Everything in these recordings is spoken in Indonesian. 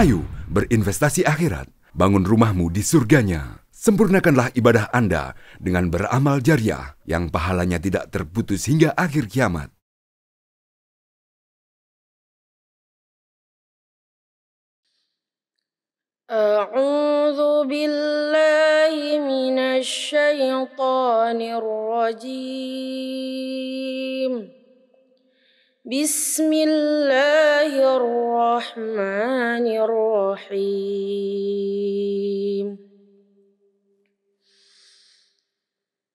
Ayo berinvestasi akhirat, bangun rumahmu di surganya. Sempurnakanlah ibadah Anda dengan beramal jariah yang pahalanya tidak terputus hingga akhir kiamat. أعوذ بالله من الشيطان الرجيم بسم الله الرحمن الرحيم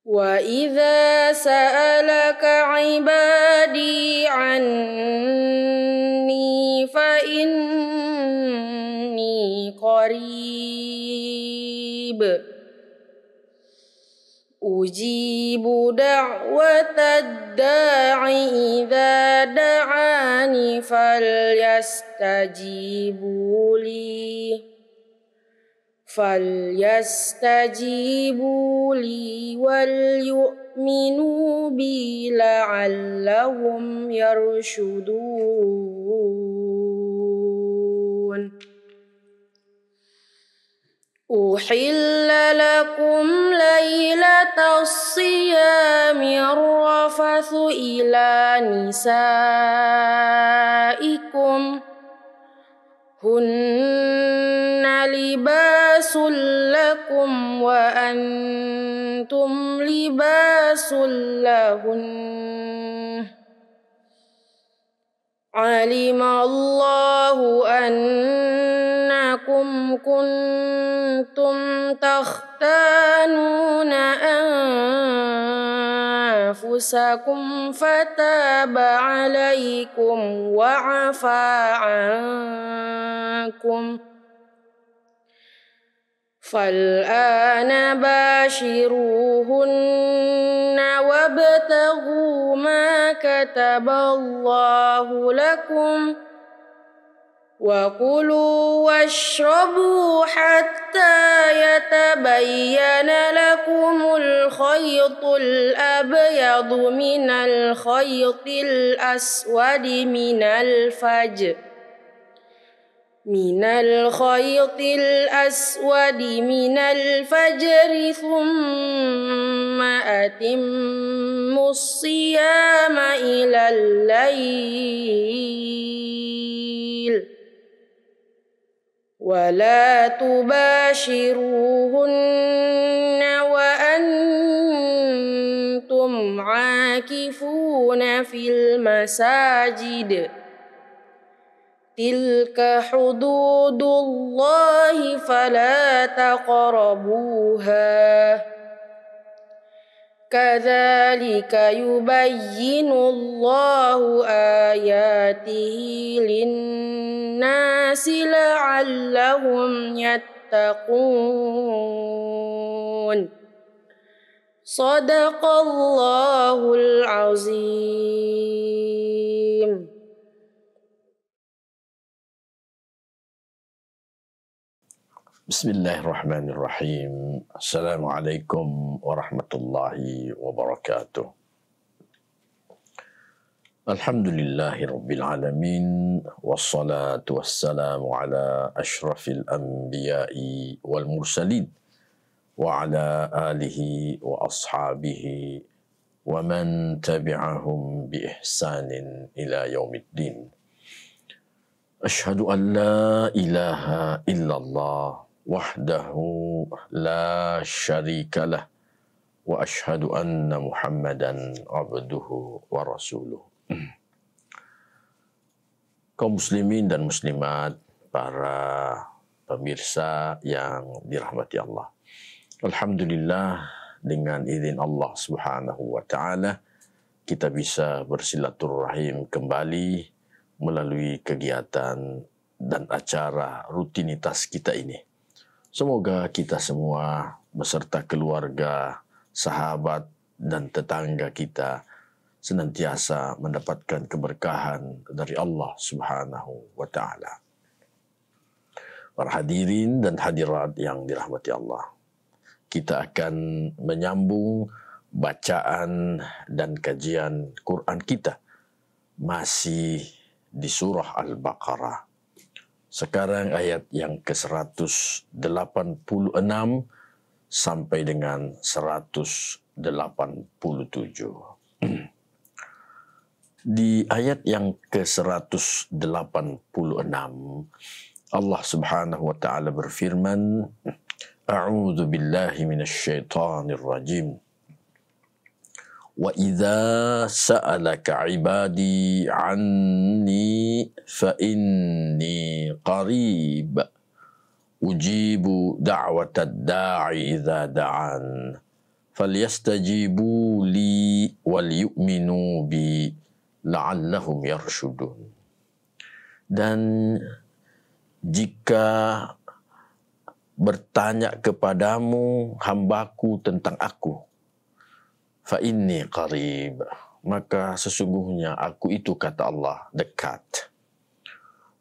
وإذا سألك عبادي عني فإني قريب أجيب دعوة الداع إذا دعاني فليستجيبوا لي وليؤمنوا بي لعلهم يرشدون أحل لكم ليلة الصيام الرفث إلى نسائكم هن لباس لكم وأنتم لباس لهن علم الله أنكم كنتم تختانون أنفسكم فتاب عليكم وعفى عنكم فالآن باشروهن وابتغوا ما كتب الله لكم وكلوا واشربوا حتى يتبين لكم الخيط الأبيض من الخيط الأسود من الفجر ثم أتموا الصيام إلى الليل ولا تباشروهن وأنتم عاكفون في المساجد تلك حدود الله فلا تقربوها كذلك يبين الله آياته للناس لعلهم يتقون صدق الله العظيم. Bismillahirrahmanirrahim. Assalamualaikum warahmatullahi wabarakatuh. Alhamdulillahirabbil alamin wassalatu wassalamu ala asyrafil anbiya'i wal mursalin wa ala alihi wa ashabihi wa man tabi'ahum bi ihsanin ila yaumiddin. Asyhadu an la ilaha illallah wahdahu la syarikalah wa asyhadu anna Muhammadan abduhu wa rasuluh. Kaum muslimin dan muslimat, para pemirsa yang dirahmati Allah. Alhamdulillah, dengan izin Allah Subhanahu wa taala kita bisa bersilaturahim kembali melalui kegiatan dan acara rutinitas kita ini. Semoga kita semua beserta keluarga, sahabat, dan tetangga kita senantiasa mendapatkan keberkahan dari Allah Subhanahu wa ta'ala. Para hadirin dan hadirat yang dirahmati Allah, kita akan menyambung bacaan dan kajian Quran kita masih di surah Al-Baqarah. Sekarang ayat yang ke-186 sampai dengan 187. Di ayat yang ke-186, Allah Subhanahu wa taala berfirman, A'udzu billahi minasyaitonir rajim. Wa idza sa'alaka 'ibadi 'anni fa inni qarib ujibu da'watad da'i idza da'an falyastajibu li wal yu'minu bi la'allahum yarshudun. Dan jika bertanya kepadamu hambaku tentang aku, fa inni qarib, maka sesungguhnya aku itu, kata Allah, dekat.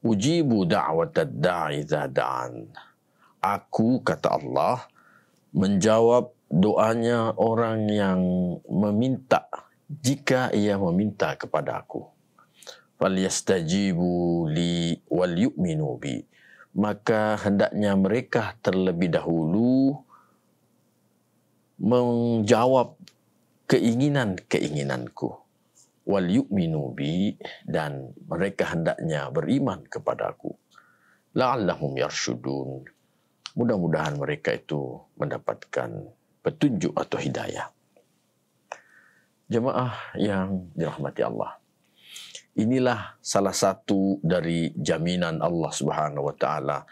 Ujibu da'watad da'i idza da'an. Aku, kata Allah, menjawab doanya orang yang meminta jika ia meminta kepada aku. Falyastajibu li wal yu'minu bi. Maka hendaknya mereka terlebih dahulu menjawab keinginanku. Wal yu'minu bi, dan mereka hendaknya beriman kepadaku. La'allahum yarshudun. Mudah-mudahan mereka itu mendapatkan petunjuk atau hidayah. Jemaah yang dirahmati Allah, inilah salah satu dari jaminan Allah Subhanahu wa taala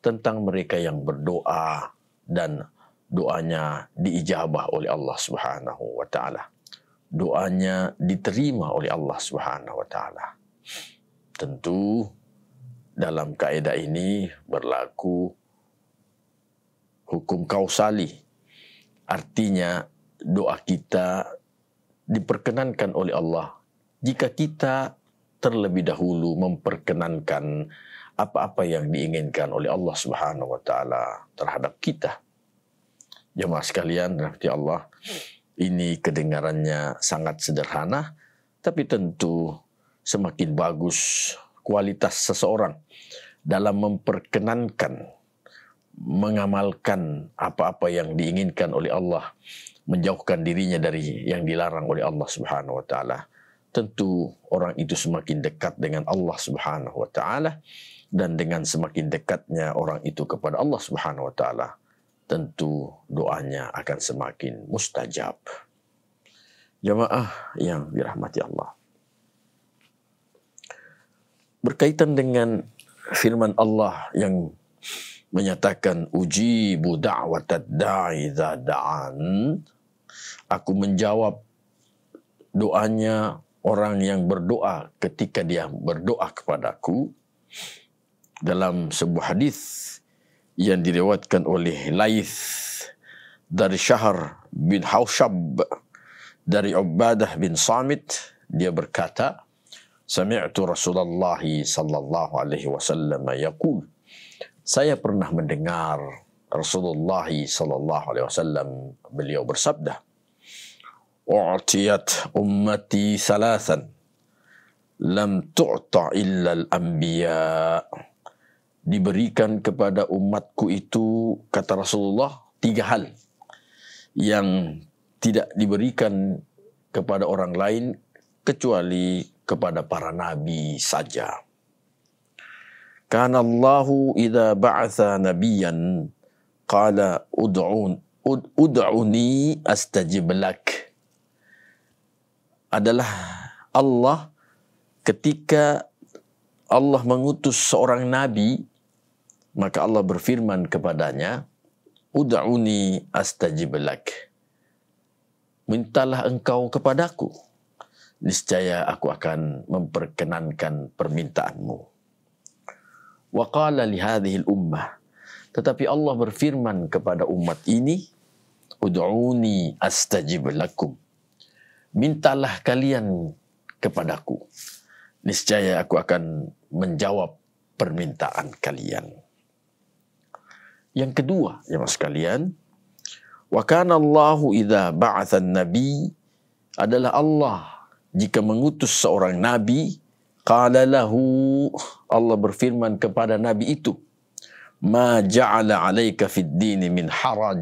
tentang mereka yang berdoa dan doanya diijabah oleh Allah Subhanahu wa taala. Doanya diterima oleh Allah Subhanahu wa taala. Tentu dalam kaedah ini berlaku hukum kausali. Artinya doa kita diperkenankan oleh Allah jika kita terlebih dahulu memperkenankan apa-apa yang diinginkan oleh Allah Subhanahu wa taala terhadap kita. Jemaah sekalian, rahmati Allah, ini kedengarannya sangat sederhana, tapi tentu semakin bagus kualitas seseorang dalam memperkenankan, mengamalkan apa-apa yang diinginkan oleh Allah, menjauhkan dirinya dari yang dilarang oleh Allah Subhanahu wa taala. Tentu orang itu semakin dekat dengan Allah Subhanahu wa taala, dan dengan semakin dekatnya orang itu kepada Allah Subhanahu wa taala, tentu doanya akan semakin mustajab. Jemaah yang dirahmati Allah, berkaitan dengan firman Allah yang menyatakan ujibu da'watad da'i idza da'an, aku menjawab doanya orang yang berdoa ketika dia berdoa kepadaku. Dalam sebuah hadis yang diriwayatkan oleh Laith dari Syahr bin Haushab dari Ubadah bin Samit, dia berkata, sami'tu Rasulullah sallallahu alaihi wasallam yaqul, saya pernah mendengar Rasulullah sallallahu alaihi wasallam, beliau bersabda, u'tiyat ummati thalathan lam tu'ta illa al-anbiya. Diberikan kepada umatku itu, kata Rasulullah, 3 hal yang tidak diberikan kepada orang lain kecuali kepada para nabi saja. Kana Allahu idza ba'atha nabiyyan qala ud'uni astajib lak. Adalah Allah ketika Allah mengutus seorang nabi, maka Allah berfirman kepadanya, ud'uni astajib lak. Mintalah engkau kepadaku, niscaya aku akan memperkenankan permintaanmu. Wa qala li hadhihi al-ummah, tetapi Allah berfirman kepada umat ini, ud'uni astajib lakum. Mintalah kalian kepadaku, niscaya aku akan menjawab permintaan kalian. Yang kedua, jemaah sekalian, wa kana Allahu idza ba'atha an-nabi, adalah Allah jika mengutus seorang nabi, Qala lahu, Allah berfirman kepada Nabi itu, ma ja'ala 'alaika fid dini min haraj.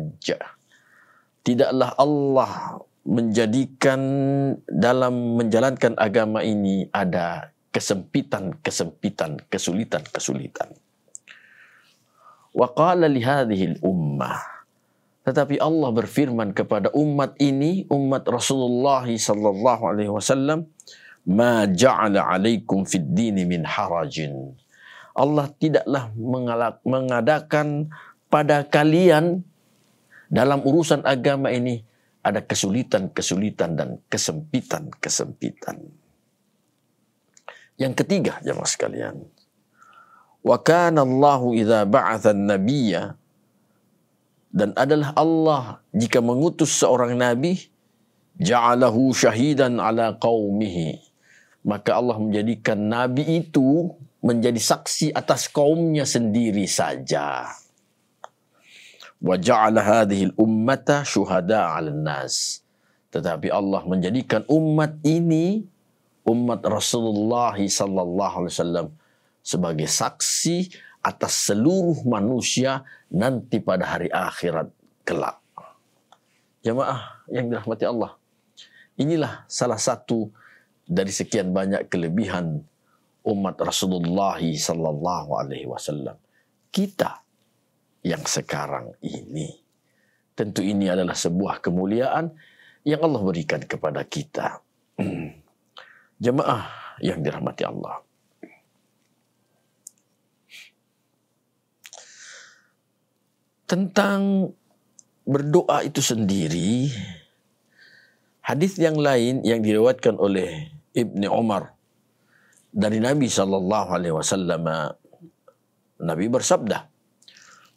Tidaklah Allah menjadikan dalam menjalankan agama ini ada kesempitan-kesempitan, kesulitan-kesulitan. Wa qala li hadhihi al-ummah, tetapi Allah berfirman kepada umat ini, umat Rasulullah sallallahu alaihi wasallam, ma ja'ala 'alaikum fid dini min harajin. Allah tidaklah mengadakan pada kalian dalam urusan agama ini ada kesulitan-kesulitan dan kesempitan-kesempitan. Yang ketiga, jemaah sekalian, wa kana Allahu idza ba'atha an-nabiyya, dan adalah Allah jika mengutus seorang nabi, ja'alahu syahidan ala qaumihi, maka Allah menjadikan nabi itu menjadi saksi atas kaumnya sendiri saja. Wa ja'ala hadhihi al-ummata syuhada 'alan nas. Tetapi Allah menjadikan umat ini, umat Rasulullah sallallahu alaihi wasallam, sebagai saksi atas seluruh manusia nanti pada hari akhirat kelak. Jemaah yang dirahmati Allah, inilah salah satu dari sekian banyak kelebihan umat Rasulullah sallallahu alaihi wasallam. Kita yang sekarang ini, tentu ini adalah sebuah kemuliaan yang Allah berikan kepada kita. Jemaah yang dirahmati Allah, tentang berdoa itu sendiri, hadis yang lain yang diriwayatkan oleh Ibnu Umar dari Nabi sallallahu alaihi wasallam, Nabi bersabda,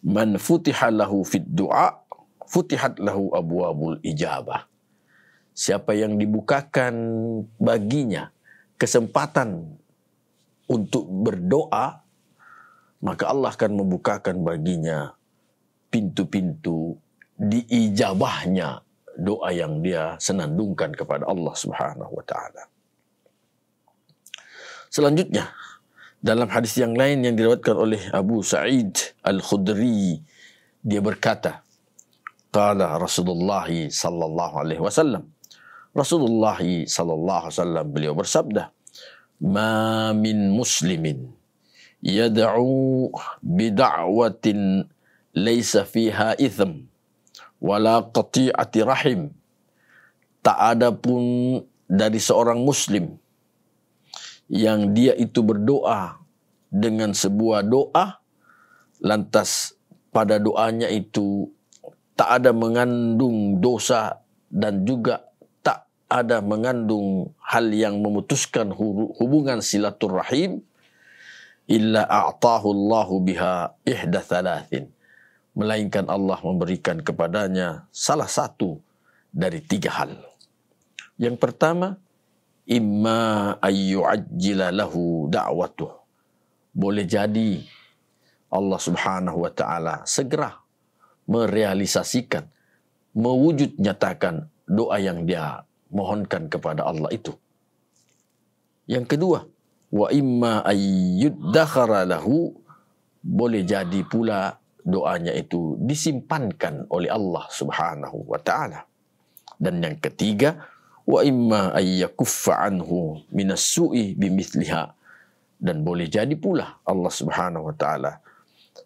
man futiha lahu fid du'a futihat lahu abwabul ijabah. Siapa yang dibukakan baginya kesempatan untuk berdoa, maka Allah akan membukakan baginya pintu-pintu diijabahnya doa yang dia senandungkan kepada Allah Subhanahu wa taala. Selanjutnya, dalam hadis yang lain yang diriwayatkan oleh Abu Sa'id Al-Khudri, dia berkata, qala Rasulullah sallallahu alaihi wasallam, Rasulullah sallallahu alaihi wasallam beliau bersabda, ma min muslimin yad'u bid'awatin laysa fiha itham wala qati'ati rahim. Tak ada pun dari seorang muslim yang dia itu berdoa dengan sebuah doa, lantas pada doanya itu tak ada mengandung dosa dan juga tak ada mengandung hal yang memutuskan hubungan silaturrahim, illa a'tahu Allahu biha ihda thalathin, melainkan Allah memberikan kepadanya salah satu dari 3 hal. Yang pertama, imma ayyu'ajjila lahu da'watuh. Boleh jadi Allah Subhanahu wa taala segera merealisasikan, mewujud nyatakan doa yang dia mohonkan kepada Allah itu. Yang kedua, wa imma ayyuddakhara lahu, boleh jadi pula doanya itu disimpankan oleh Allah Subhanahu wa taala. Dan yang ketiga, wa imma ayyakuffa anhu minas su'i bimithliha, dan boleh jadi pula Allah Subhanahu wa taala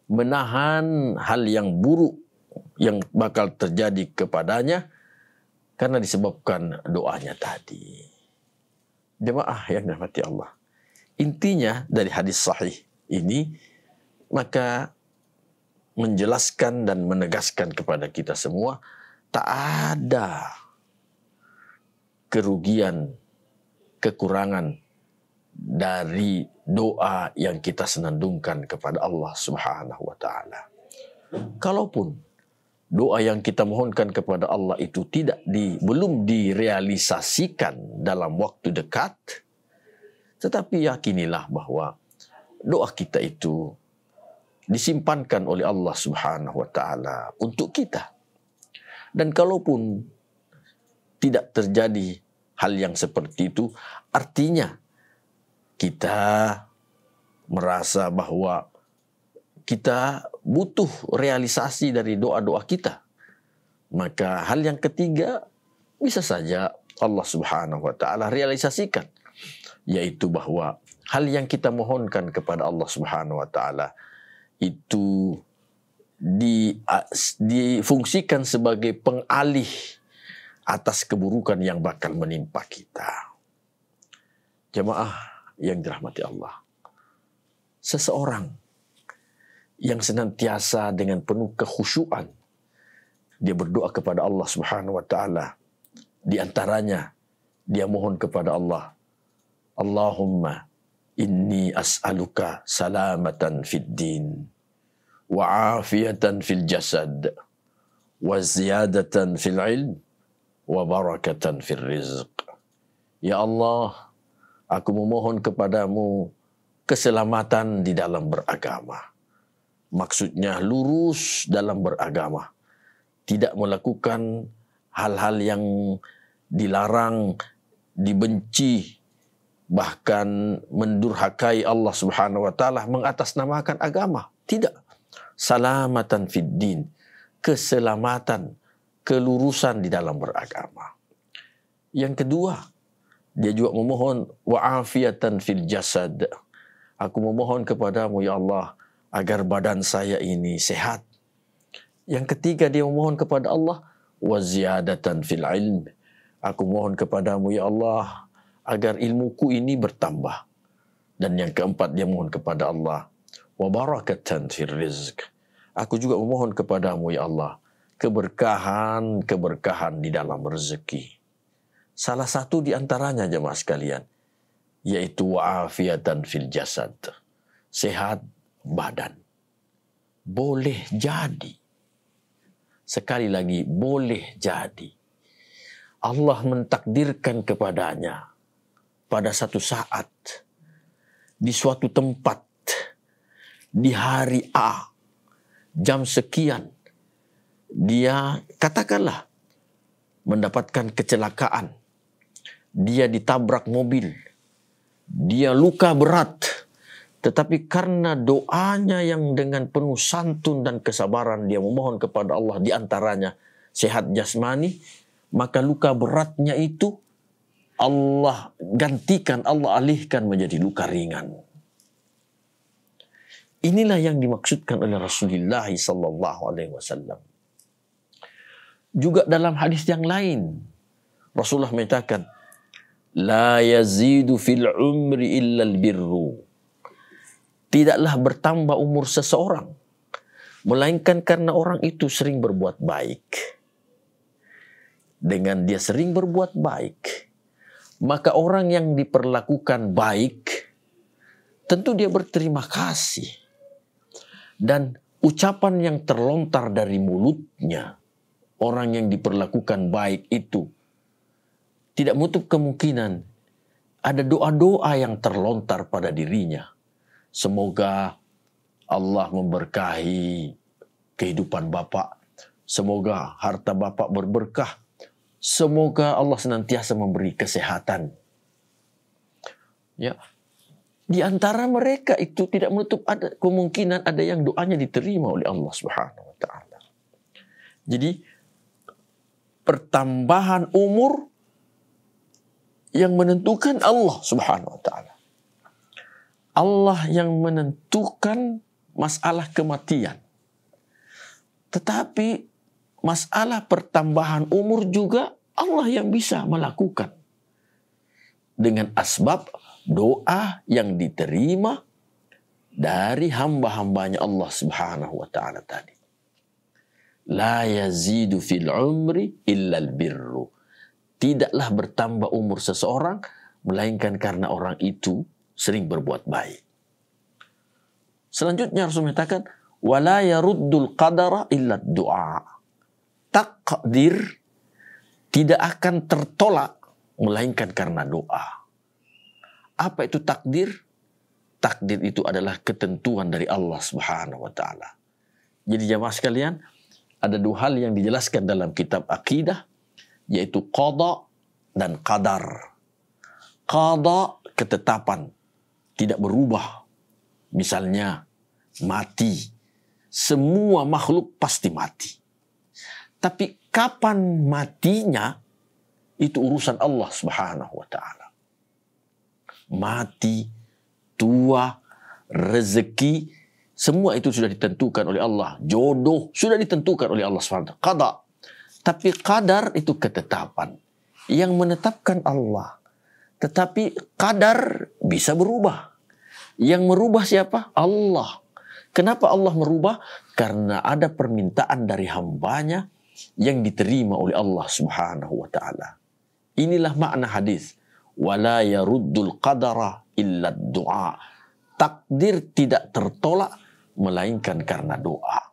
menahan hal yang buruk yang bakal terjadi kepadanya karena disebabkan doanya tadi. Jemaah yang dirahmati Allah, intinya dari hadis sahih ini maka menjelaskan dan menegaskan kepada kita semua, tak ada kerugian, kekurangan dari doa yang kita senandungkan kepada Allah Subhanahu wa taala. Kalaupun doa yang kita mohonkan kepada Allah itu belum direalisasikan dalam waktu dekat, tetapi yakinilah bahwa doa kita itu disimpankan oleh Allah Subhanahu wa taala untuk kita. Dan kalaupun tidak terjadi hal yang seperti itu, artinya kita merasa bahwa kita butuh realisasi dari doa-doa kita, maka hal yang ketiga bisa saja Allah Subhanahu wa taala realisasikan, yaitu bahwa hal yang kita mohonkan kepada Allah Subhanahu wa taala itu difungsikan sebagai pengalih atas keburukan yang bakal menimpa kita. Jemaah yang dirahmati Allah, seseorang yang senantiasa dengan penuh kekhusyuan dia berdoa kepada Allah Subhanahu wa taala, di antaranya dia mohon kepada Allah, Allahumma inni as'aluka salamatan fid din wa afiyatan fil jasad wa ziyadatan fil ilm wa barakatan fil rizq. Ya Allah, aku memohon kepadamu keselamatan di dalam beragama. Maksudnya lurus dalam beragama. Tidak melakukan hal-hal yang dilarang, dibenci, bahkan mendurhakai Allah Subhanahu wa taala, mengatasnamakan agama. Tidak. Salamatan fid din, keselamatan, kelurusan di dalam beragama. Yang kedua, dia juga memohon wa'afiatan fil jasad. Aku memohon kepadamu ya Allah agar badan saya ini sehat. Yang ketiga, dia memohon kepada Allah wa ziyadatan fil ilm. Aku mohon kepadamu ya Allah agar ilmuku ini bertambah. Dan yang keempat, dia mohon kepada Allah wa barakatan fil rizq. Aku juga memohon kepadamu ya Allah keberkahan di dalam rezeki. Salah satu di antaranya jemaah sekalian, yaitu wa'afiatan fil jasad, sehat badan. Boleh jadi, sekali lagi boleh jadi, Allah mentakdirkan kepadanya pada satu saat, di suatu tempat, di hari A, jam sekian, dia katakanlah mendapatkan kecelakaan, dia ditabrak mobil, dia luka berat, tetapi karena doanya yang dengan penuh santun dan kesabaran dia memohon kepada Allah, di antaranya sehat jasmani, maka luka beratnya itu Allah gantikan, Allah alihkan menjadi luka ringan. Inilah yang dimaksudkan oleh Rasulullah SAW. Juga dalam hadis yang lain, Rasulullah mengatakan, la yazidu fil umri illal birru. Tidaklah bertambah umur seseorang, melainkan karena orang itu sering berbuat baik. Dengan dia sering berbuat baik, maka orang yang diperlakukan baik, tentu dia berterima kasih. Dan ucapan yang terlontar dari mulutnya, orang yang diperlakukan baik itu, tidak menutup kemungkinan ada doa-doa yang terlontar pada dirinya. Semoga Allah memberkahi kehidupan Bapak. Semoga harta Bapak berberkah. Semoga Allah senantiasa memberi kesehatan. Ya, di antara mereka itu tidak menutup ada kemungkinan ada yang doanya diterima oleh Allah Subhanahu wa taala. Jadi pertambahan umur yang menentukan Allah Subhanahu wa taala. Allah yang menentukan masalah kematian. Tetapi masalah pertambahan umur juga Allah yang bisa melakukan. Dengan asbab doa yang diterima dari hamba-hambanya Allah Subhanahu wa taala tadi. La yazidu fil umri illal birru. Tidaklah bertambah umur seseorang melainkan karena orang itu sering berbuat baik. Selanjutnya Rasul mengatakan, wala yaruddul qadara illa du'a. Takdir tidak akan tertolak melainkan karena doa. Apa itu takdir? Takdir itu adalah ketentuan dari Allah Subhanahu wa taala. Jadi jamaah sekalian, ada dua hal yang dijelaskan dalam kitab akidah, yaitu qada dan qadar. Qada ketetapan, tidak berubah. Misalnya mati. Semua makhluk pasti mati. Tapi kapan matinya itu urusan Allah Subhanahu wa taala. Mati, tua, rezeki, semua itu sudah ditentukan oleh Allah. Jodoh sudah ditentukan oleh Allah SWT. Qada. Tapi qadar itu ketetapan. Yang menetapkan Allah. Tetapi qadar bisa berubah. Yang merubah siapa? Allah. Kenapa Allah merubah? Karena ada permintaan dari hambanya yang diterima oleh Allah Subhanahu wa taala. Inilah makna hadis. Wala yaruddul qadara illa du'a. Takdir tidak tertolak melainkan karena doa.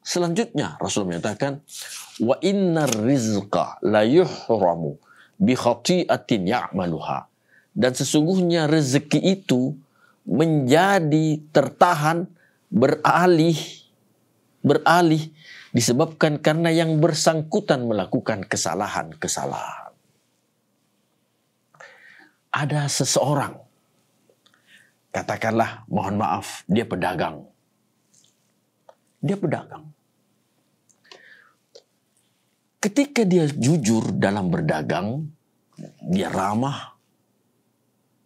Selanjutnya Rasul menyatakan wa innar rizqa la yuhramu bi khati'atin ya'maluha. Dan sesungguhnya rezeki itu menjadi tertahan, beralih disebabkan karena yang bersangkutan melakukan kesalahan-kesalahan. Ada seseorang, katakanlah, mohon maaf, dia pedagang. Ketika dia jujur dalam berdagang, dia ramah,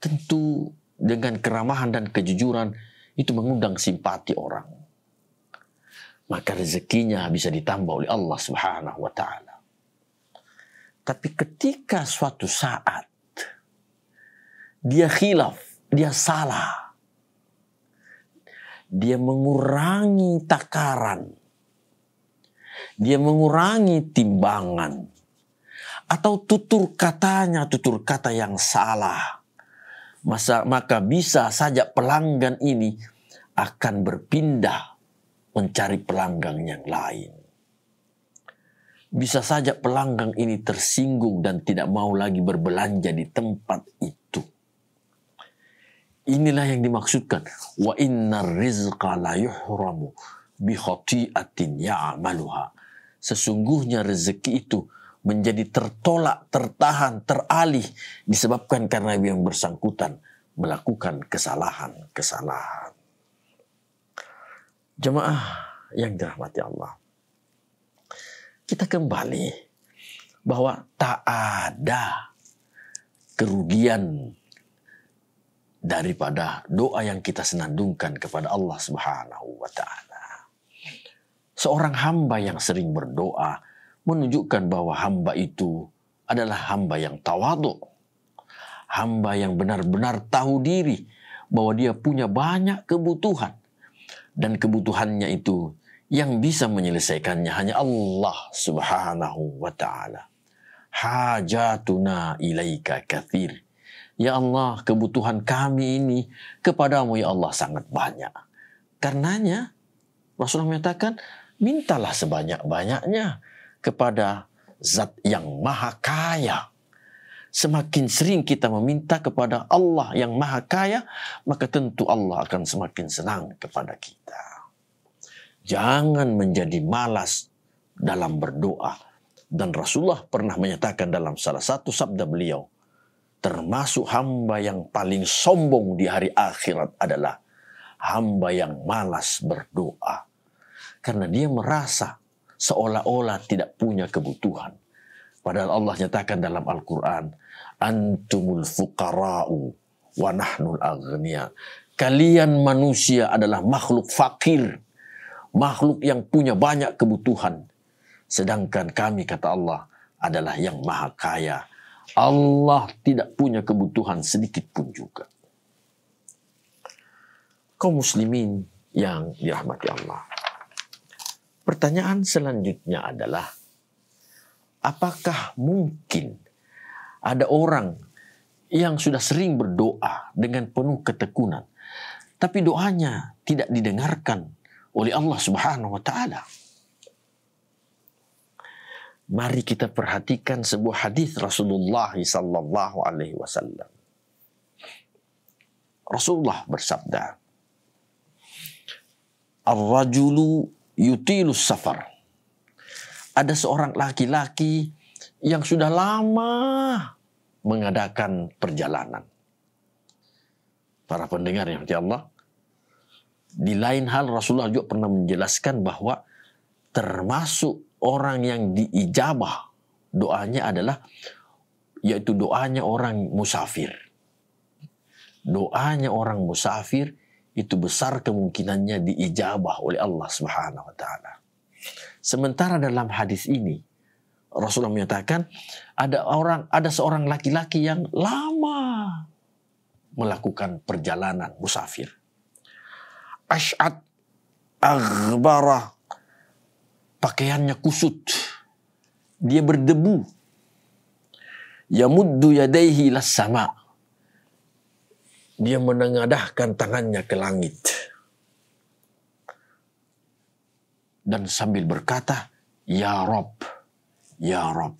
tentu dengan keramahan dan kejujuran itu mengundang simpati orang. Maka rezekinya bisa ditambah oleh Allah Subhanahu wa taala. Tapi ketika suatu saat dia khilaf, dia salah, dia mengurangi takaran, dia mengurangi timbangan, atau tutur kata yang salah, maka bisa saja pelanggan ini akan berpindah mencari pelanggan yang lain. Bisa saja pelanggan ini tersinggung dan tidak mau lagi berbelanja di tempat itu. Inilah yang dimaksudkan. Wa innar rizqa la yuhramu bi khati'atin ya'maluha. Sesungguhnya rezeki itu menjadi tertolak, tertahan, teralih disebabkan karena yang bersangkutan melakukan kesalahan-kesalahan. Jemaah yang dirahmati Allah. Kita kembali bahwa tak ada kerugian daripada doa yang kita senandungkan kepada Allah Subhanahu wa taala. Seorang hamba yang sering berdoa menunjukkan bahwa hamba itu adalah hamba yang tawadhu. Hamba yang benar-benar tahu diri bahwa dia punya banyak kebutuhan. Dan kebutuhannya itu yang bisa menyelesaikannya hanya Allah Subhanahu wa ta'ala. Hajatuna ilaika kathir. Ya Allah, kebutuhan kami ini kepadamu ya Allah sangat banyak. Karenanya Rasulullah menyatakan, mintalah sebanyak-banyaknya kepada Zat yang Maha Kaya. Semakin sering kita meminta kepada Allah yang Maha Kaya, maka tentu Allah akan semakin senang kepada kita. Jangan menjadi malas dalam berdoa. Dan Rasulullah pernah menyatakan dalam salah satu sabda beliau, termasuk hamba yang paling sombong di hari akhirat adalah hamba yang malas berdoa. Karena dia merasa seolah-olah tidak punya kebutuhan. Padahal Allah nyatakan dalam Al-Quran, antumul fuqara'u wa nahnul aghniya. Kalian manusia adalah makhluk fakir, makhluk yang punya banyak kebutuhan. Sedangkan kami, kata Allah, adalah yang Maha Kaya. Allah tidak punya kebutuhan sedikit pun juga. Kaum muslimin yang dirahmati Allah. Pertanyaan selanjutnya adalah, apakah mungkin ada orang yang sudah sering berdoa dengan penuh ketekunan, tapi doanya tidak didengarkan oleh Allah Subhanahu wa ta'ala? Mari kita perhatikan sebuah hadis Rasulullah sallallahu alaihi wasallam. Rasulullah bersabda, "Ar-rajulu yutilus safar." Ada seorang laki-laki yang sudah lama mengadakan perjalanan. para pendengar yang dirahmati Allah, di lain hal Rasulullah juga pernah menjelaskan bahwa termasuk orang yang diijabah doanya adalah, yaitu doanya orang musafir. Doanya orang musafir itu besar kemungkinannya diijabah oleh Allah Subhanahu wa taala. Sementara dalam hadis ini Rasulullah menyatakan ada seorang laki-laki yang lama melakukan perjalanan musafir. Ash'ad aghbara, pakaiannya kusut, dia berdebu. Yamuddu yadaihi las sama, dia menengadahkan tangannya ke langit dan sambil berkata, Ya Rabb, Ya Rabb,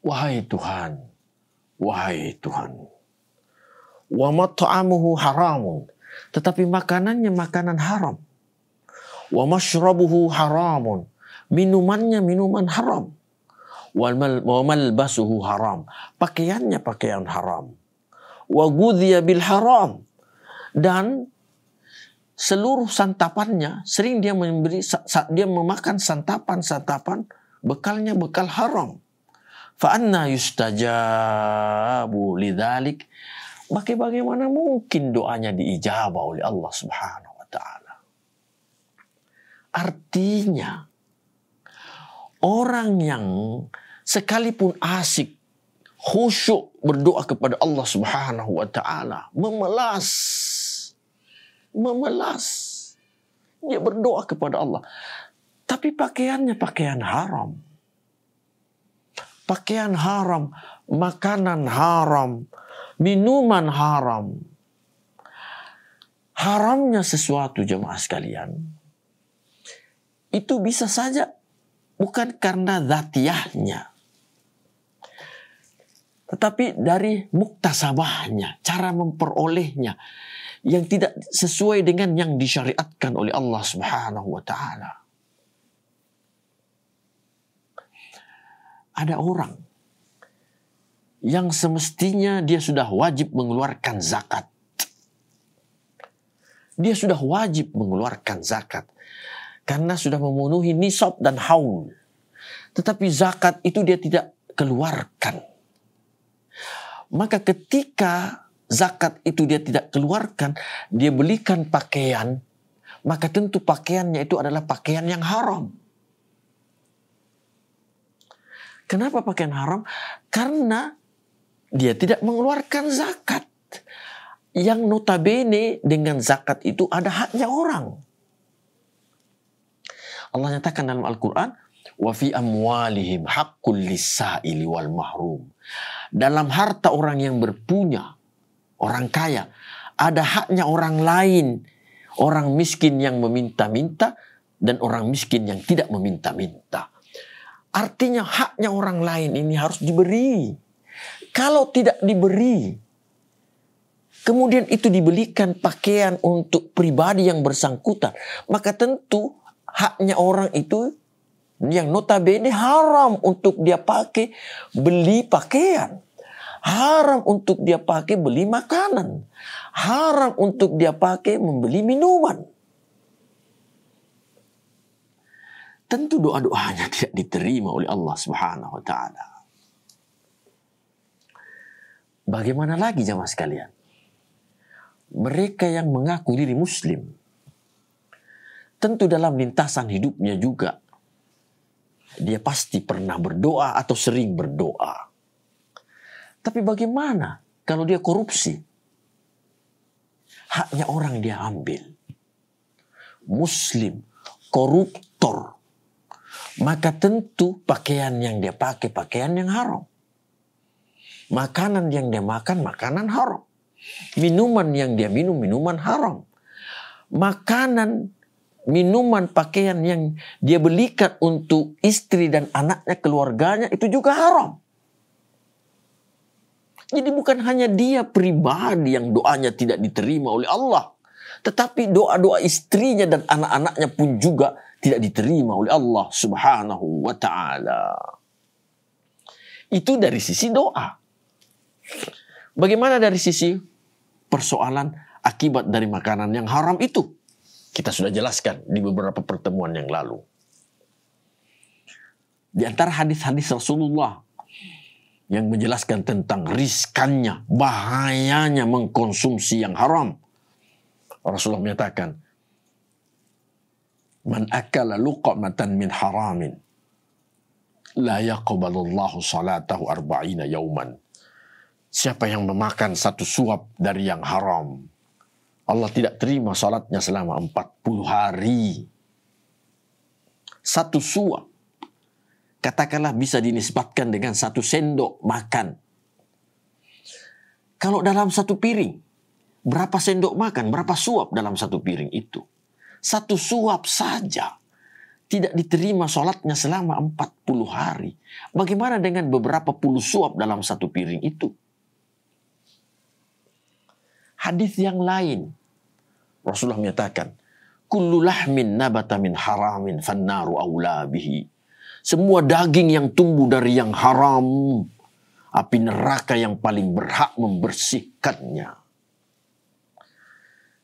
wahai Tuhan, wahai Tuhan. Wa mat'amuhu haramun, tetapi makanannya makanan haram. Wa mashrabuhu haramun, minumannya minuman haram. Wa malbasuhu haram, pakaiannya pakaian haram. Wa ghudhiya bil haram, dan seluruh santapannya sering dia memakan santapan bekalnya bekal haram. Fa anna yustajabu lidzalik, bagaimana mungkin doanya diijabah oleh Allah Subhanahu wa taala? Artinya orang yang sekalipun asik khusyuk berdoa kepada Allah Subhanahu wa taala, memelas. Dia berdoa kepada Allah, tapi pakaiannya pakaian haram. Pakaian haram, makanan haram, minuman haram. Haramnya sesuatu, jemaah sekalian, itu bisa saja bukan karena dzatiyahnya, tetapi dari muktasabahnya, cara memperolehnya yang tidak sesuai dengan yang disyariatkan oleh Allah Subhanahu wa taala. Ada orang yang semestinya dia sudah wajib mengeluarkan zakat. Dia sudah wajib mengeluarkan zakat karena sudah memenuhi nisab dan haul. Tetapi zakat itu dia tidak keluarkan. Maka ketika zakat itu dia tidak keluarkan, dia belikan pakaian, maka tentu pakaiannya itu adalah pakaian yang haram. Kenapa pakaian haram? Karena dia tidak mengeluarkan zakat. Yang notabene dengan zakat itu ada haknya orang. Allah nyatakan dalam Al-Quran, wa fi amwalihim haqqul lis-sa'ili wal mahrum. Dalam harta orang yang berpunya, orang kaya, ada haknya orang lain. Orang miskin yang meminta-minta dan orang miskin yang tidak meminta-minta. Artinya haknya orang lain ini harus diberi. Kalau tidak diberi, kemudian itu dibelikan pakaian untuk pribadi yang bersangkutan, maka tentu haknya orang itu yang notabene haram untuk dia pakai beli pakaian. Haram untuk dia pakai beli makanan. Haram untuk dia pakai membeli minuman. Tentu doa-doanya tidak diterima oleh Allah Subhanahu wa taala. Bagaimana lagi jemaah sekalian? Mereka yang mengaku diri muslim, tentu dalam lintasan hidupnya juga dia pasti pernah berdoa atau sering berdoa. Tapi bagaimana kalau dia korupsi? Haknya orang dia ambil. Muslim, koruptor. Maka tentu pakaian yang dia pakai pakaian yang haram. Makanan yang dia makan makanan haram. Minuman yang dia minum minuman haram. Makanan, minuman, pakaian yang dia belikan untuk istri dan anaknya, keluarganya itu juga haram. Jadi bukan hanya dia pribadi yang doanya tidak diterima oleh Allah, tetapi doa-doa istrinya dan anak-anaknya pun juga tidak diterima oleh Allah Subhanahu wa ta'ala. Itu dari sisi doa. Bagaimana dari sisi persoalan akibat dari makanan yang haram itu. Kita sudah jelaskan di beberapa pertemuan yang lalu. Di antara hadis-hadis Rasulullah yang menjelaskan tentang riskannya, bahayanya mengkonsumsi yang haram. Rasulullah menyatakan, "Man akala luqmatan min haramin, la yaqbalullahu salatahu arba'ina yauman." Siapa yang memakan satu suap dari yang haram, Allah tidak terima salatnya selama 40 hari. Satu suap, katakanlah bisa dinisbatkan dengan 1 sendok makan. Kalau dalam 1 piring, berapa sendok makan, berapa suap dalam 1 piring itu? 1 suap saja tidak diterima salatnya selama 40 hari. Bagaimana dengan beberapa puluh suap dalam 1 piring itu? Hadis yang lain, Rasulullah menyatakan, "Kullu lahmin nabata min haramin fannaru aula bihi." Semua daging yang tumbuh dari yang haram, api neraka yang paling berhak membersihkannya.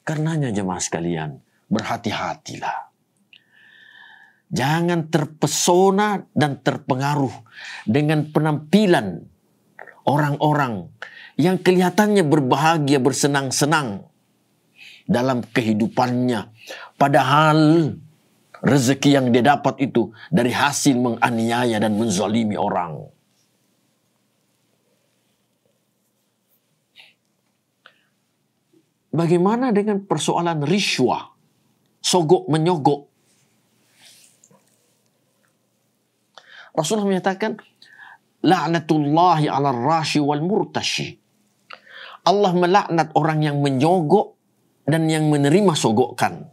Karenanya jemaah sekalian, berhati-hatilah. Jangan terpesona dan terpengaruh dengan penampilan orang-orang yang kelihatannya berbahagia, bersenang-senang dalam kehidupannya. Padahal rezeki yang dia dapat itu dari hasil menganiaya dan menzalimi orang. Bagaimana dengan persoalan riswah, sogok menyogok? Rasulullah menyatakan, "La'natullahi 'alal rashi wal murtashi." Allah melaknat orang yang menyogok dan yang menerima sogokan.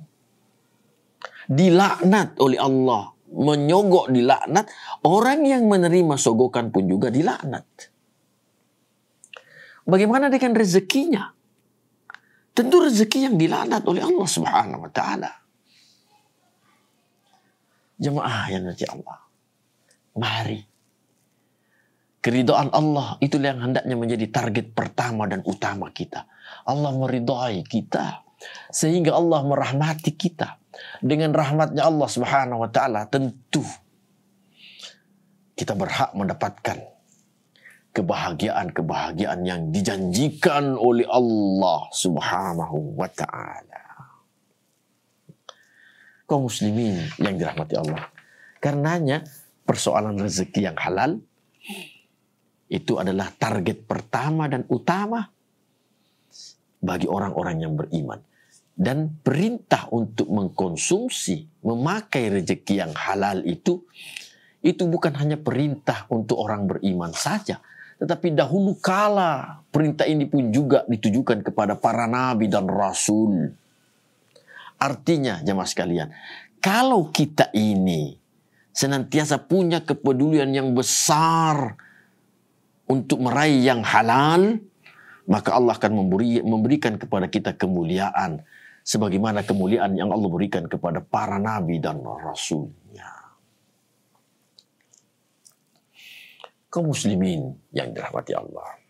Dilaknat oleh Allah. Menyogok dilaknat. Orang yang menerima sogokan pun juga dilaknat. Bagaimana dengan rezekinya? Tentu rezeki yang dilaknat oleh Allah Subhanahu wa Ta'ala. Jemaah yang nanti Allah, mari. Keridhaan Allah itulah yang hendaknya menjadi target pertama dan utama kita. Allah meridai kita sehingga Allah merahmati kita. Dengan rahmatnya Allah Subhanahu wa Ta'ala, tentu kita berhak mendapatkan kebahagiaan-kebahagiaan yang dijanjikan oleh Allah Subhanahu wa Ta'ala. Kaum muslimin yang dirahmati Allah, karenanya persoalan rezeki yang halal itu adalah target pertama dan utama bagi orang-orang yang beriman. Dan perintah untuk mengkonsumsi, memakai rezeki yang halal itu bukan hanya perintah untuk orang beriman saja. Tetapi dahulu kala perintah ini pun juga ditujukan kepada para nabi dan rasul. Artinya jemaah sekalian, kalau kita ini senantiasa punya kepedulian yang besar untuk meraih yang halal, maka Allah akan memberikan kepada kita kemuliaan sebagaimana kemuliaan yang Allah berikan kepada para nabi dan rasulnya. Kaum muslimin yang dirahmati Allah,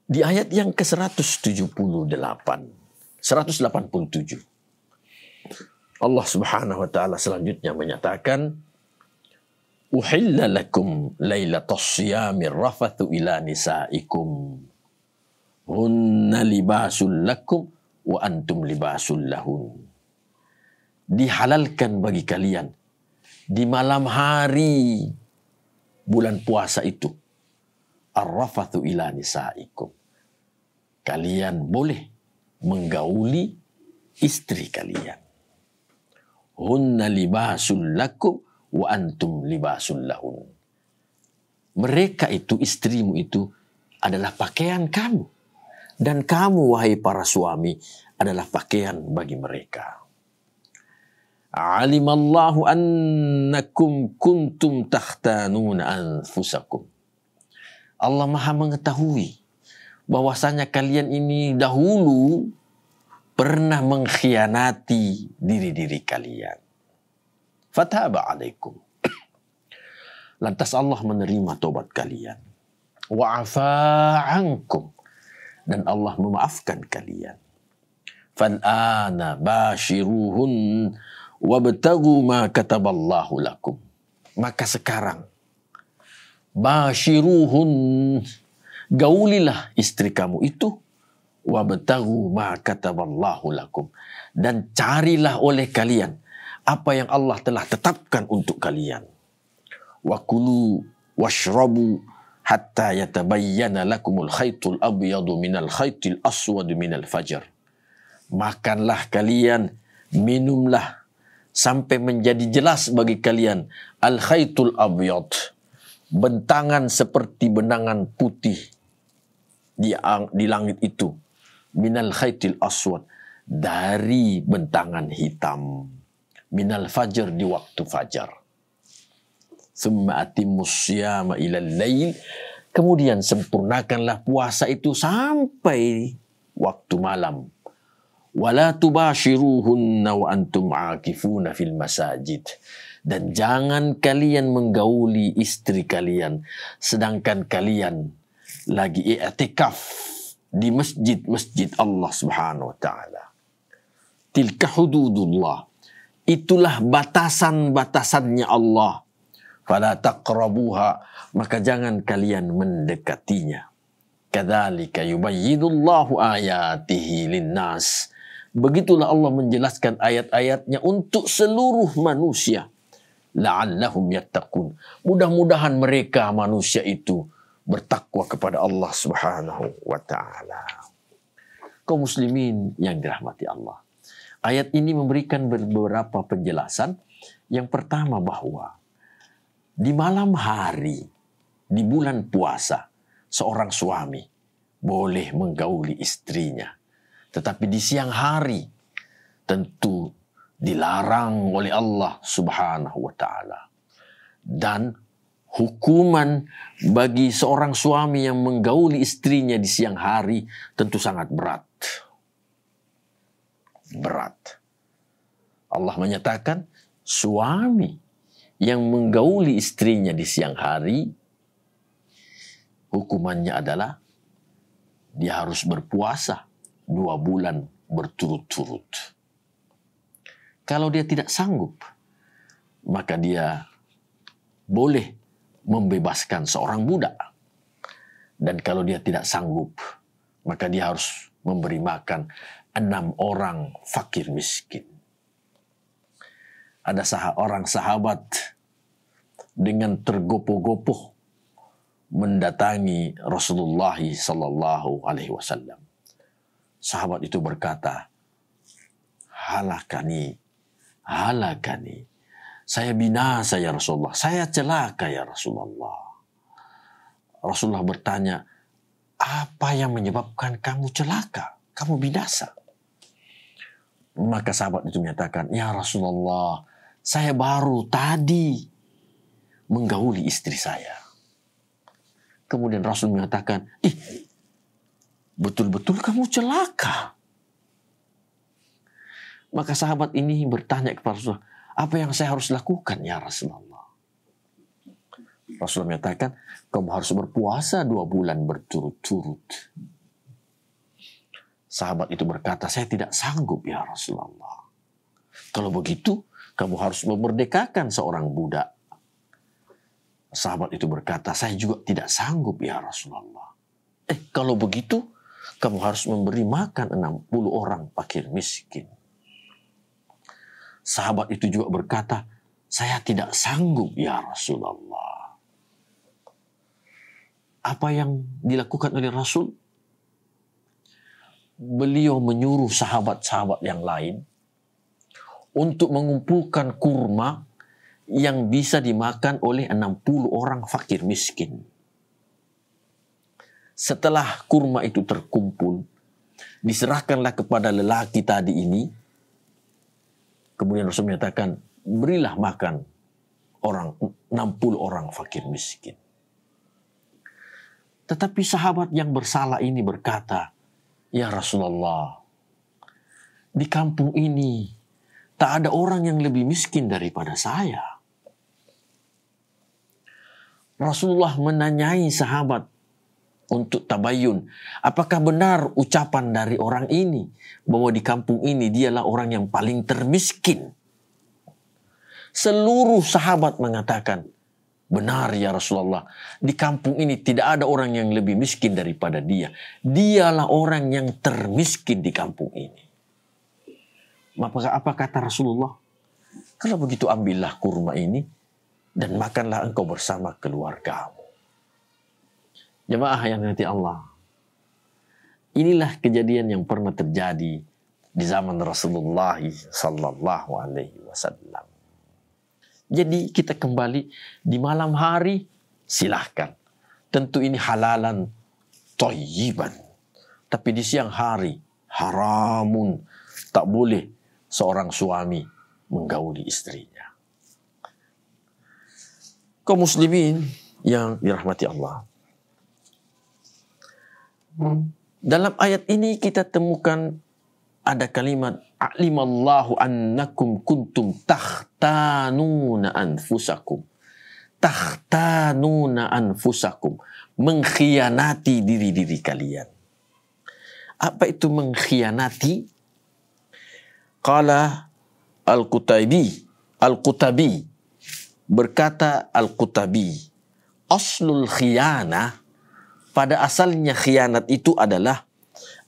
di ayat yang ke-187, 187, Allah Subhanahu wa Ta'ala selanjutnya menyatakan, "Uhilla lakum lailatas siyamir rafathu ila nisaikum hunna libasul lakum wa antum libasul lahun." Dihalalkan bagi kalian di malam hari bulan puasa itu ar-rafathu ila nisaikum. Kalian boleh menggauli istri kalian. Hunna libasul lakum wa antum libasul lahun. Mereka itu, istrimu itu adalah pakaian kamu. Dan kamu, wahai para suami, adalah pakaian bagi mereka. Alimallahu annakum kuntum takhtanuna anfusakum. Allah Maha mengetahui bahwasanya kalian ini dahulu pernah mengkhianati diri-diri kalian. Fataba alaikum. Lantas Allah menerima tobat kalian. Wa'afa ankum. dan Allah memaafkan kalian. Fal'ana bashiruhun wabtaghu ma kataballahu lakum. Maka sekarang bashiruhun, gaulilah istri kamu itu, wabtaghu ma kataballahu lakum, dan carilah oleh kalian apa yang Allah telah tetapkan untuk kalian. Wa kulu washrabu hatta yatabayyana lakumul khaytul abyadu minal khaytil aswadu minal fajr. Makanlah kalian, minumlah sampai menjadi jelas bagi kalian al khaytul abyad, bentangan seperti benangan putih di langit itu, minal khaytil aswad, dari bentangan hitam, minal fajr, di waktu fajar. Thumma atimmus siyama ilal lail, kemudian sempurnakanlah puasa itu sampai waktu malam. Wala tubashiruhunna wa antum aakifuna fil masajid, dan jangan kalian menggauli istri kalian sedangkan kalian lagi i'tikaf di masjid-masjid Allah Subhanahu wa taala. Tilka hududullah, itulah batasan-batasannya Allah. Fala taqrabuha, maka jangan kalian mendekatinya. Kadzalika yubayyinullahu ayatihi linnas, begitulah Allah menjelaskan ayat-ayatnya untuk seluruh manusia. La'allahum yattaqun, mudah-mudahan mereka manusia itu bertakwa kepada Allah Subhanahu wa taala. Kaum muslimin yang dirahmati Allah, ayat ini memberikan beberapa penjelasan. Yang pertama, bahwa di malam hari, di bulan puasa, seorang suami boleh menggauli istrinya. Tetapi di siang hari tentu dilarang oleh Allah Subhanahu wa taala. Dan hukuman bagi seorang suami yang menggauli istrinya di siang hari tentu sangat berat. Berat. Allah menyatakan suami yang menggauli istrinya di siang hari, hukumannya adalah dia harus berpuasa 2 bulan berturut-turut. Kalau dia tidak sanggup, maka dia boleh membebaskan seorang budak. Dan kalau dia tidak sanggup, maka dia harus memberi makan 6 orang fakir miskin. Ada orang sahabat dengan tergopoh-gopoh mendatangi Rasulullah sallallahu alaihi wasallam. Sahabat itu berkata, halakani, saya binasa ya Rasulullah, saya celaka ya Rasulullah. Rasulullah bertanya, apa yang menyebabkan kamu celaka, kamu binasa? Maka sahabat itu menyatakan, ya Rasulullah, saya baru tadi menggauli istri saya. Kemudian Rasul mengatakan, betul-betul kamu celaka. Maka sahabat ini bertanya kepada Rasulullah, apa yang saya harus lakukan ya Rasulullah? Rasulullah menyatakan, kamu harus berpuasa 2 bulan berturut-turut. Sahabat itu berkata, saya tidak sanggup ya Rasulullah. Kalau begitu, kamu harus memerdekakan seorang budak. Sahabat itu berkata, saya juga tidak sanggup ya Rasulullah. Kalau begitu, kamu harus memberi makan 60 orang fakir miskin. Sahabat itu juga berkata, saya tidak sanggup ya Rasulullah. Apa yang dilakukan oleh Rasul? Beliau menyuruh sahabat-sahabat yang lain untuk mengumpulkan kurma yang bisa dimakan oleh 60 orang fakir miskin. Setelah kurma itu terkumpul, diserahkanlah kepada lelaki tadi ini. Kemudian Rasul menyatakan, berilah makan 60 orang fakir miskin. Tetapi sahabat yang bersalah ini berkata, ya Rasulullah, di kampung ini tak ada orang yang lebih miskin daripada saya. Rasulullah menanyai sahabat untuk tabayun. Apakah benar ucapan dari orang ini bahwa di kampung ini dialah orang yang paling termiskin? Seluruh sahabat mengatakan, benar ya Rasulullah. Di kampung ini tidak ada orang yang lebih miskin daripada dia. Dialah orang yang termiskin di kampung ini. Maka apa kata Rasulullah? Kalau begitu ambillah kurma ini dan makanlah engkau bersama keluargamu. Jemaah yang dirahmati Allah. Inilah kejadian yang pernah terjadi di zaman Rasulullah sallallahu alaihi wasallam. Jadi kita kembali di malam hari, silahkan. Tentu ini halalan thayyiban. Tapi di siang hari haramun, tak boleh seorang suami menggauli istrinya. Kaum muslimin yang dirahmati Allah. Dalam ayat ini kita temukan ada kalimat alimallahu annakum kuntum takhtanuna anfusakum. Takhtanuna anfusakum, mengkhianati diri-diri kalian. Apa itu mengkhianati? Qala Al-Qutabi berkata Al-Qutabi, aslul khiyanah, pada asalnya khianat itu adalah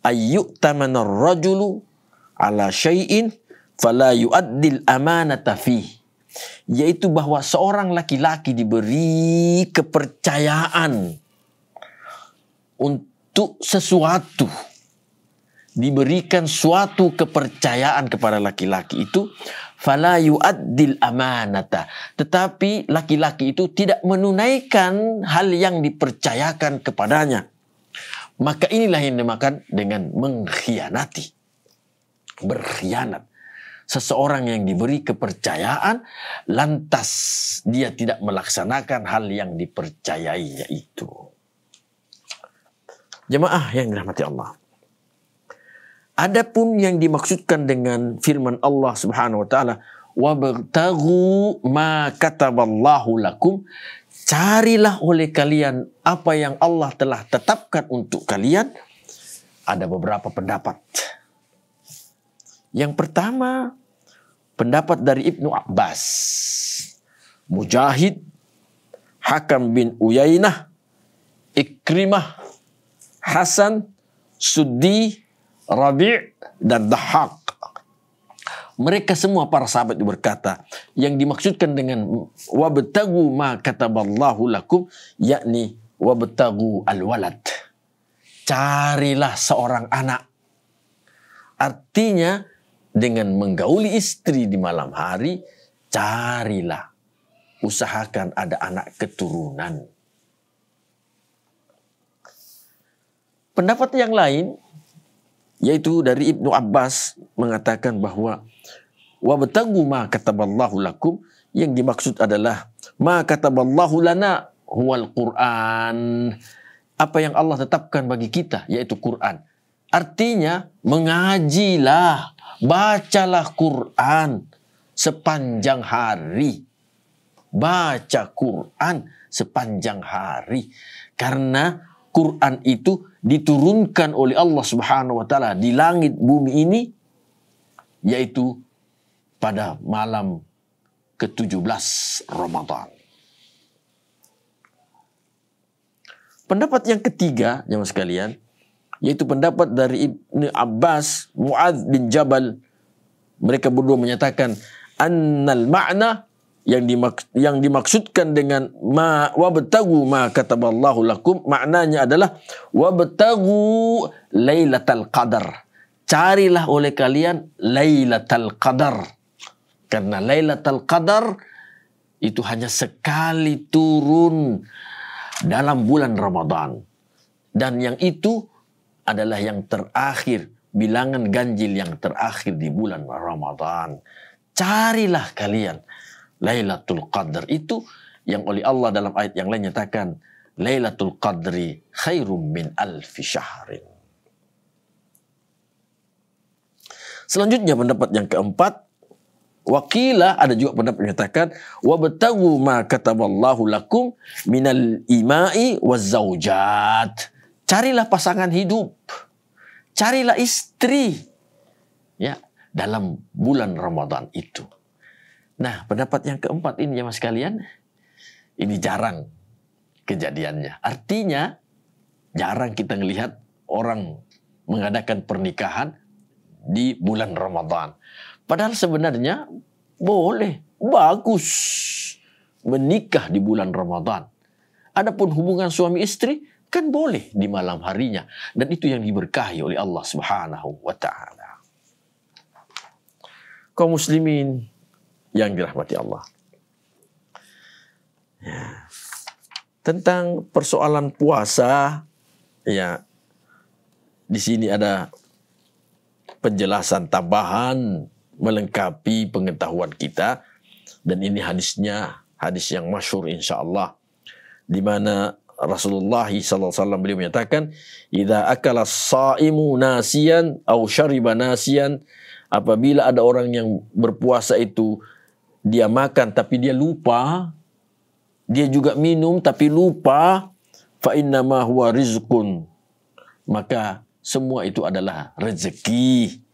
ayyu'tamana ar-rajulu ala syai'in fala yu'addil amanata fih, yaitu bahwa seorang laki-laki diberi kepercayaan untuk sesuatu, diberikan suatu kepercayaan kepada laki-laki itu, fala yu'addil amanata, tetapi laki-laki itu tidak menunaikan hal yang dipercayakan kepadanya. Maka inilah yang dimakan dengan mengkhianati. Berkhianat. Seseorang yang diberi kepercayaan, lantas dia tidak melaksanakan hal yang dipercayainya itu. Jemaah yang dirahmati Allah. Adapun yang dimaksudkan dengan firman Allah Subhanahu wa taala, "Wabtaghu ma kataballahu lakum", carilah oleh kalian apa yang Allah telah tetapkan untuk kalian. Ada beberapa pendapat. Yang pertama, pendapat dari Ibnu Abbas, Mujahid, Hakam bin Uyainah, Ikrimah, Hasan, Suddi, Rabi' dan Dahhak. Mereka semua para sahabat berkata, yang dimaksudkan dengan wabtagu ma kataballahu lakum, yakni wabtagu al-walad. Carilah seorang anak. Artinya dengan menggauli istri di malam hari, carilah, usahakan ada anak keturunan. Pendapat yang lain, yaitu dari Ibnu Abbas, mengatakan bahwa wabtagu ma kataballahu lakum, yang dimaksud adalah ma kataballahu lana huwal Quran, apa yang Allah tetapkan bagi kita, yaitu Quran. Artinya mengajilah, bacalah Quran sepanjang hari. Baca Quran sepanjang hari. Karena Quran itu diturunkan oleh Allah Subhanahu wa taala di langit bumi ini, yaitu pada malam ke-17 Ramadan. Pendapat yang ketiga, jemaah sekalian, yaitu pendapat dari Ibnu Abbas, Mu'adz bin Jabal. Mereka berdua menyatakan annal ma'na, yang dimaksudkan dengan wabtagu ma kataballahu lakum, maknanya adalah wabtagu lailatul qadar. Carilah oleh kalian lailatul qadar. Karena lailatul qadar itu hanya sekali turun dalam bulan Ramadan. Dan yang itu adalah yang terakhir, bilangan ganjil yang terakhir di bulan Ramadan. Carilah kalian Lailatul Qadar, itu yang oleh Allah dalam ayat yang lain nyatakan Lailatul Qadri khairum min alfi syahrin. Selanjutnya pendapat yang keempat, wakila, ada juga pendapat yang menyatakan wabtagu ma kataballahu lakum minal imai waz zaujat. carilah pasangan hidup, carilah istri, ya, dalam bulan Ramadan itu. Nah, pendapat yang keempat ini jemaah sekalian, ini jarang kejadiannya. Artinya jarang kita melihat orang mengadakan pernikahan di bulan Ramadan. Padahal sebenarnya boleh, bagus menikah di bulan Ramadan. Adapun hubungan suami istri kan boleh di malam harinya, dan itu yang diberkahi oleh Allah Subhanahu wa taala. Kaum muslimin yang dirahmati Allah. Ya. Tentang persoalan puasa, ya, di sini ada penjelasan tambahan melengkapi pengetahuan kita, dan ini hadisnya hadis yang masyhur insyaallah, di mana Rasulullah SAW beliau menyatakan, "Idza akala as-shaimu nasiyan aw syariba nasiyan," apabila ada orang yang berpuasa itu dia makan tapi dia lupa, dia juga minum tapi lupa, fa innama huwa rizqun, maka semua itu adalah rezeki.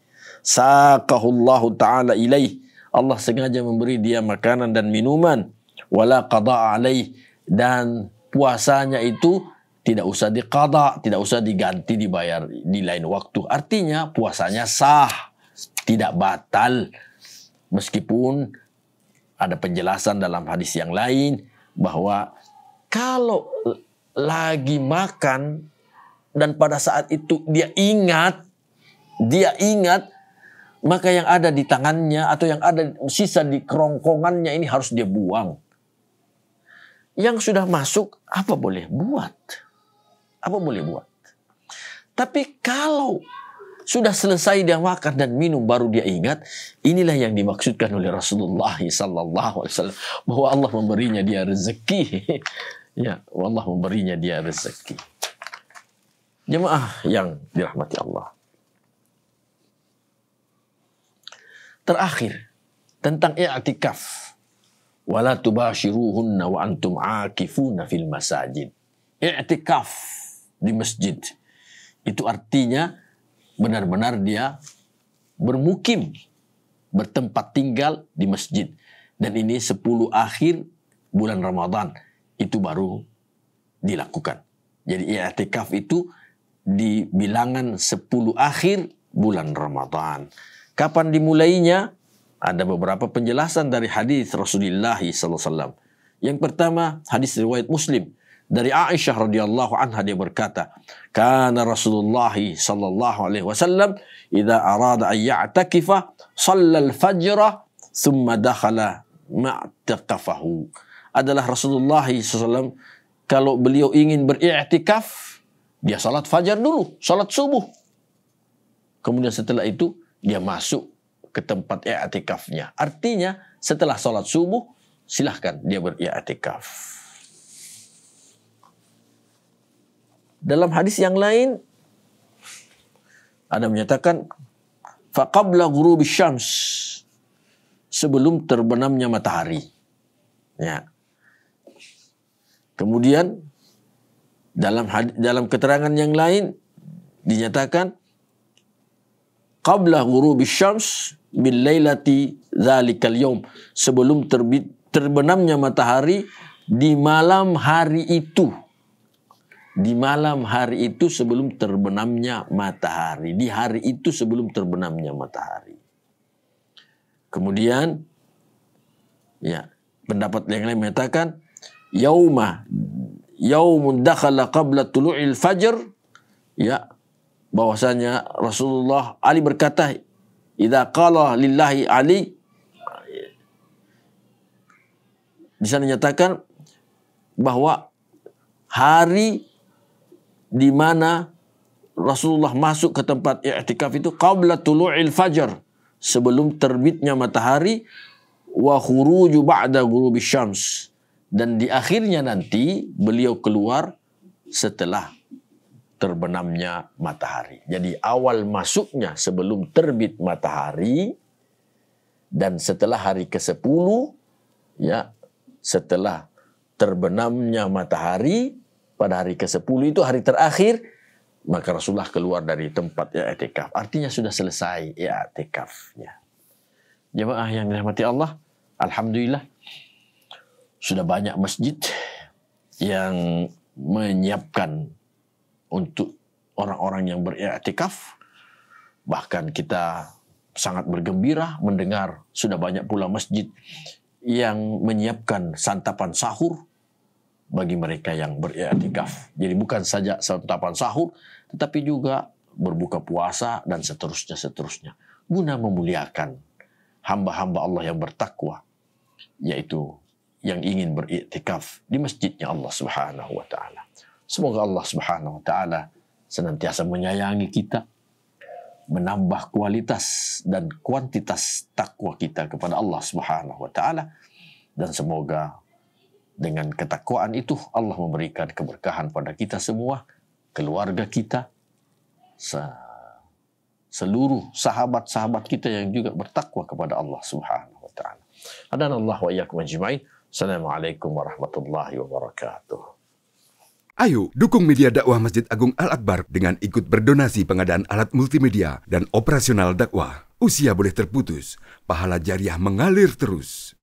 Saqahullahu ta'ala ilaih, Allah sengaja memberi dia makanan dan minuman, wala qada alaih, dan puasanya itu tidak usah diqada, tidak usah diganti, dibayar di lain waktu. Artinya puasanya sah, tidak batal. Meskipun ada penjelasan dalam hadis yang lain bahwa kalau lagi makan dan pada saat itu dia ingat, maka yang ada di tangannya atau yang ada sisa di kerongkongannya ini harus dia buang. Yang sudah masuk apa boleh buat? Apa boleh buat? Tapi kalau sudah selesai dia makan dan minum baru dia ingat, inilah yang dimaksudkan oleh Rasulullah sallallahu alaihi wasallam bahwa Allah memberinya dia rezeki. Ya, Allah memberinya dia rezeki. Jemaah yang dirahmati Allah. Terakhir tentang i'tikaf. Wala tubashiruhunna wa antum aakifuna fil masajid. I'tikaf di masjid itu artinya benar-benar dia bermukim, bertempat tinggal di masjid. Dan ini 10 akhir bulan Ramadan itu baru dilakukan. Jadi i'tikaf itu di bilangan 10 akhir bulan Ramadan. Kapan dimulainya? Ada beberapa penjelasan dari hadis Rasulullah SAW. Yang pertama, hadis riwayat Muslim dari Aisyah radhiyallahu anha, dia berkata, "Kana Rasulullah sallallahu alaihi wasallam idza arada an ya'takifa shalla al-fajr thumma dakhala ma'taqafahu." Adalah Rasulullah SAW kalau beliau ingin beriktikaf, dia salat fajar dulu, salat subuh. Kemudian setelah itu dia masuk ke tempat i'tikafnya. Artinya setelah salat subuh silahkan dia beriktikaf. Dalam hadis yang lain ada menyatakan faqabla ghurubi syams, sebelum terbenamnya matahari. Ya. Kemudian dalam keterangan yang lain dinyatakan qabla ghurubi syams bil lailati dzalikal yaum, sebelum terbenamnya matahari di malam hari itu. Di malam hari itu sebelum terbenamnya matahari. Di hari itu sebelum terbenamnya matahari. Kemudian ya, pendapat yang lain mengatakan yaumun dakhala qabla tulu'il fajr, ya, bahwasanya Rasulullah Ali berkata, idza qala lillahi Ali, di sana nyatakan bahwa hari di mana Rasulullah masuk ke tempat i'tikaf itu qabla tulu'il fajr, sebelum terbitnya matahari, wa khuruju ba'da ghurubi syams, dan di akhirnya nanti beliau keluar setelah terbenamnya matahari. Jadi awal masuknya sebelum terbit matahari, dan setelah hari ke-10, ya, setelah terbenamnya matahari pada hari ke-10 itu hari terakhir, maka Rasulullah keluar dari tempat i'tikaf. Artinya sudah selesai i'tikafnya. Jemaah yang dirahmati Allah, alhamdulillah sudah banyak masjid yang menyiapkan untuk orang-orang yang beriktikaf. Bahkan kita sangat bergembira mendengar sudah banyak pula masjid yang menyiapkan santapan sahur bagi mereka yang beriktikaf. Jadi bukan saja santapan sahur, tetapi juga berbuka puasa dan seterusnya. Guna memuliakan hamba-hamba Allah yang bertakwa, yaitu yang ingin beriktikaf di masjidnya Allah Subhanahu wa taala. Semoga Allah Subhanahu wa taala senantiasa menyayangi kita, menambah kualitas dan kuantitas takwa kita kepada Allah Subhanahu wa taala, dan semoga dengan ketakwaan itu Allah memberikan keberkahan pada kita semua, keluarga kita, seluruh sahabat-sahabat kita yang juga bertakwa kepada Allah Subhanahu wa taala. Hadanallahu wa iyyakum ajma'in. Assalamualaikum warahmatullahi wabarakatuh. Ayo dukung media dakwah Masjid Agung Al-Akbar dengan ikut berdonasi pengadaan alat multimedia dan operasional dakwah. Usia boleh terputus, pahala jariah mengalir terus.